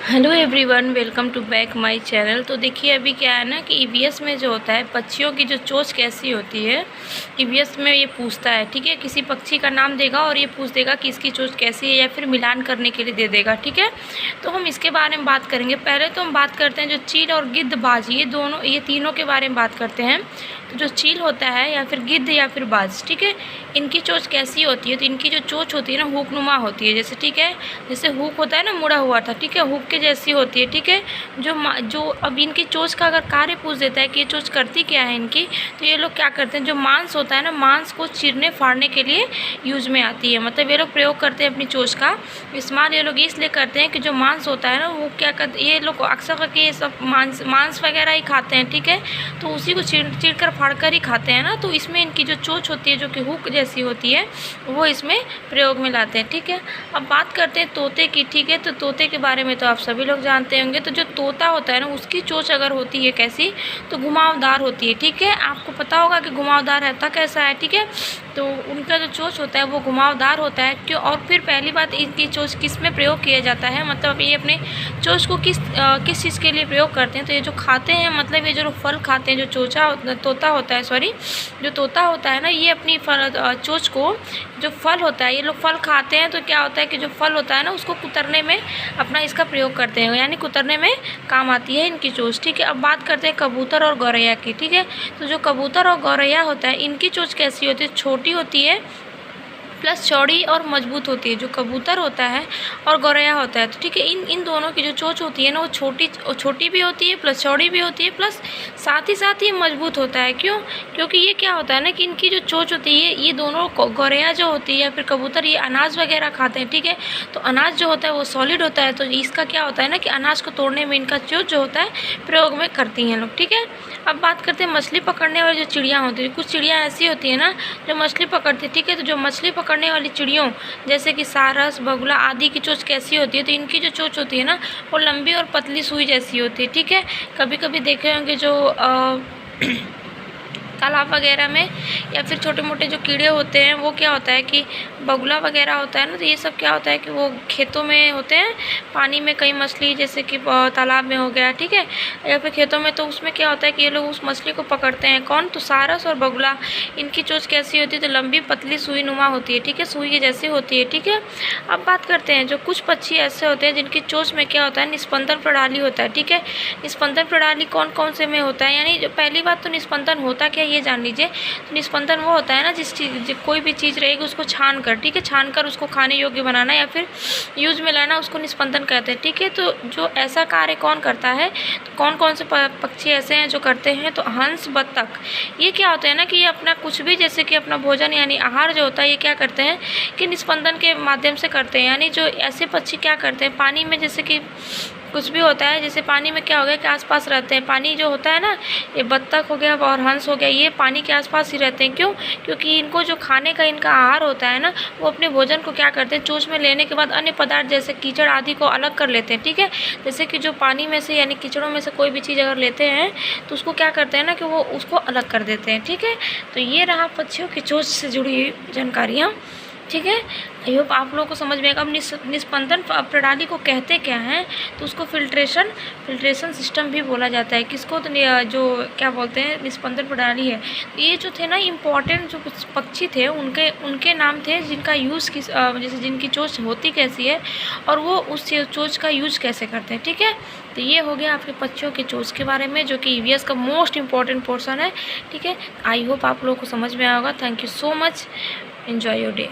Hello everyone, welcome to back my channel. तो देखिए अभी क्या है ना कि ईवीएस में जो होता है पक्षियों की जो चोंच कैसी होती है, ईवीएस में ये पूछता है। ठीक है, किसी पक्षी का नाम देगा और ये पूछ देगा कि इसकी चोंच कैसी है, या फिर मिलान करने के लिए दे देगा। ठीक है, तो हम इसके बारे में बात करेंगे। पहले तो हम बात करते हैं जो चील और गिद्धबाज, ये तीनों के बारे में बात करते हैं। तो जो चील होता है या फिर गिद्ध या फिर बाज, ठीक है, इनकी चोंच कैसी होती है? तो इनकी जो चोंच होती है ना, हुकनुमा होती है। जैसे ठीक है, जैसे हुक होता है ना, मुड़ा हुआ था, ठीक है, हुक के जैसी होती है। ठीक है, जो अब इनकी चोंच का अगर कार्य पूछ देता है कि ये चोंच करती क्या है इनकी, तो ये लोग क्या करते हैं, जो मांस होता है ना, मांस को चीरने फाड़ने के लिए यूज में आती है। मतलब ये लोग प्रयोग करते हैं अपनी चोंच का इस्तेमाल। ये लोग इसलिए करते हैं कि जो मांस होता है ना, वो क्या करते, ये लोग अक्सर करके ये सब मांस वगैरह ही खाते हैं। ठीक है, तो उसी को चीर कर फाड़ कर ही खाते हैं ना, तो इसमें इनकी जो चोंच होती है जो कि हुक जैसी होती है, वो इसमें प्रयोग में लाते हैं। ठीक है, अब बात करते हैं तोते की। ठीक है, तो तोते के बारे में तो आप सभी लोग जानते होंगे। तो जो तोता होता है ना, उसकी चोंच अगर होती है कैसी, तो घुमावदार होती है। ठीक है, आपको पता होगा कि घुमावदार रहता कैसा है। ठीक है, तो उनका जो चोंच होता है वो घुमावदार होता है। क्यों? और फिर पहली बात, इनकी चोंच किस में प्रयोग किया जाता है, मतलब ये अपने चोंच को किस चीज़ के लिए प्रयोग करते हैं? तो ये जो खाते हैं, मतलब ये जो फल खाते हैं, जो तोता होता है, सॉरी, जो तोता होता है ना, ये अपनी चोंच को, जो फल होता है, ये लोग फल खाते हैं, तो क्या होता है कि जो फल होता है ना, उसको कुतरने में अपना इसका प्रयोग करते हैं, यानी कुतरने में काम आती है इनकी चोंच। ठीक है, अब बात करते हैं कबूतर और गौरैया की। ठीक है, तो जो कबूतर और गौरैया होता है, इनकी चोंच कैसी होती है? छोटी होती है प्लस चौड़ी और मजबूत होती है, जो कबूतर होता है और गौरैया होता है। तो ठीक है, इन दोनों की जो चोंच होती है ना, वो छोटी भी होती है, प्लस चौड़ी भी होती है, प्लस साथ ही मजबूत होता है। क्यों? क्योंकि ये क्या होता है ना कि इनकी जो चोंच होती है, ये दोनों गौरैया जो होती है या फिर कबूतर, ये अनाज वगैरह खाते हैं। ठीक है, तो अनाज जो होता है वो सॉलिड होता है, तो इसका क्या होता है ना कि अनाज को तोड़ने में इनका चोंच जो होता है प्रयोग में करती हैं लोग। ठीक है, अब बात करते हैं मछली पकड़ने वाली जो चिड़िया होती है। कुछ चिड़िया ऐसी होती है ना जो मछली पकड़ती है। ठीक है, तो जो मछली पकड़ने वाली चिड़ियों, जैसे कि सारस, बगुला आदि की चोंच कैसी होती है? तो इनकी जो चोंच होती है ना, वो लंबी और पतली सुई जैसी होती है। ठीक है, कभी कभी देखे होंगे जो तालाब वगैरह में या फिर छोटे मोटे जो कीड़े होते हैं, वो क्या होता है कि बगुला वगैरह होता है ना, तो ये सब क्या होता है कि वो खेतों में होते हैं, पानी में कई मछली, जैसे कि तालाब में हो गया, ठीक है, या फिर खेतों में, तो उसमें क्या होता है कि ये लोग उस मछली को पकड़ते हैं। कौन? तो सारस और बगुला। इनकी चोंच कैसी होती है? तो लंबी पतली सुई नुमा होती है। ठीक है, सुई की जैसी होती है। ठीक है, अब बात करते हैं जो कुछ पक्षी ऐसे होते हैं जिनकी चोंच में क्या होता है, निस्पंदन प्रणाली होता है। ठीक है, निस्पंदन प्रणाली कौन कौन से में होता है? यानी जो पहली बात तो निस्पंदन होता क्या ये जान लीजिए। तो निस्पंदन वो होता है ना जिस चीज़, कोई भी चीज़ रहेगी उसको छान कर, ठीक है, छान कर उसको खाने योग्य बनाना या फिर यूज में लाना, उसको निस्पंदन कहते हैं। ठीक है, तो जो ऐसा कार्य कौन करता है, तो कौन कौन से पक्षी ऐसे हैं जो करते हैं? तो हंस, बत्तख, ये क्या होते हैं ना कि ये अपना कुछ भी, जैसे कि अपना भोजन यानी आहार जो होता है, ये क्या करते हैं कि निस्पंदन के माध्यम से करते हैं। यानी जो ऐसे पक्षी क्या करते हैं, पानी में जैसे कि कुछ भी होता है, जैसे पानी में क्या हो गया कि आसपास रहते हैं, पानी जो होता है ना, ये बत्तख हो गया और हंस हो गया, ये पानी के आसपास ही रहते हैं। क्यों? क्योंकि इनको जो खाने का इनका आहार होता है ना, वो अपने भोजन को क्या करते हैं, चोंच में लेने के बाद अन्य पदार्थ जैसे कीचड़ आदि को अलग कर लेते हैं। ठीक है, जैसे कि जो पानी में से यानी कीचड़ों में से कोई भी चीज़ अगर लेते हैं, तो उसको क्या करते हैं ना कि वो उसको अलग कर देते हैं। ठीक है, तो ये रहा पक्षियों की चोंच से जुड़ी हुई जानकारियाँ। ठीक है, आई होप आप लोगों को समझ में आएगा। अब निस्पंदन प्रणाली को कहते क्या हैं, तो उसको फिल्ट्रेशन सिस्टम भी बोला जाता है। किसको? तो जो क्या बोलते हैं, निस्पंदन प्रणाली है। तो ये जो थे ना इम्पॉर्टेंट जो कुछ पक्षी थे, उनके नाम थे जिनका यूज़ जैसे जिनकी चोंच होती कैसी है और वो उस चोंच का यूज कैसे करते हैं। ठीक है, तो ये हो गया आपके पक्षियों की चोंच के बारे में, जो कि ईवीएस का मोस्ट इम्पॉर्टेंट पोर्सन है। ठीक है, आई होप आप लोगों को समझ में आएगा। Thank you so much, enjoy your day.